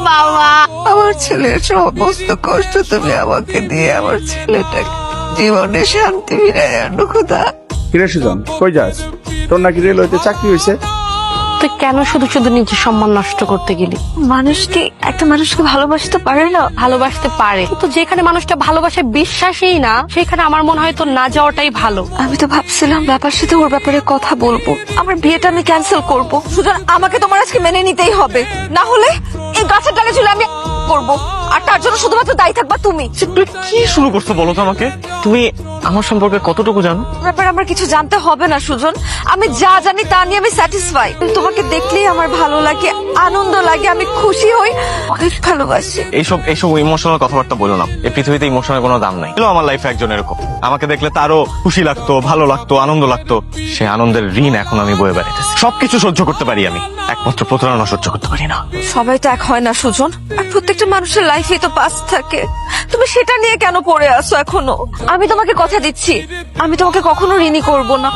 মামা। আমার ছেলের সমস্ত কষ্ট তুমি আমাকে দিয়ে আমার ছেলেটাকে জীবনে শান্তি ফিরাই আনো খোদা। কিরে সুজন, কই যাস? তোর নাকি রেলওয়েতে চাকরি হয়েছে? তুই কেন শুধু শুধু নিজের সম্মান নষ্ট করতে গেলি? মানুষ কি একটা মানুষকে ভালোবাসতে পারে না? ভালোবাসতে পারে, কিন্তু যেখানে মানুষটা ভালোবাসে বিশ্বাসই না, সেখানে আমার মনে হয় তোর না যাওয়াটাই ভালো। আমি তো ভাবছিলাম ব্যাপার সাথে ওর ব্যাপারে কথা বলবো, আমার বিয়েটা আমি ক্যান্সেল করব। সুতরাং আমাকে তোমার আজকে মেনে নিতেই হবে, না হলে এই গাছের ডালে ঝুলে আমি করব, আর তার জন্য শুধুমাত্র দায়ী থাকবা তুমি। তুই কি শুরু করছো বলো তো আমাকে? তুমি আমার সম্পর্কে কতটুকু জানো? ব্যাপারে আমার কিছু জানতে হবে না সুজন, আমি যা জানি তা নিয়ে আমি স্যাটিসফাই। তোমাকে দেখলেই আমার ভালো লাগে, আনন্দ লাগে, আমি খুশি হই, অনেক ভালোবাসি। এইসব ইমোশনাল কথাবার্তা বলো না। এই পৃথিবীতে ইমোশনের কোনো দাম নাই। আমার লাইফে একজন এরকম, আমাকে দেখলে তারও খুশি লাগতো, ভালো লাগতো, আনন্দ লাগতো। সে আনন্দের ঋণ এখন আমি বয়ে বেড়াইতেছি। সবকিছু সহ্য করতে পারি আমি, একমাত্র প্রতারণা সহ্য করতে পারি না। সবাই তো এক হয় না সুজন, আর প্রত্যেকটা মানুষের লাইফে তো পাস্ট থাকে। তুমি সেটা নিয়ে কেন পড়ে আসো এখনো? আমি তোমাকে কথা দিচ্ছি, আমি তোমাকে কখনো ঋণী করব না।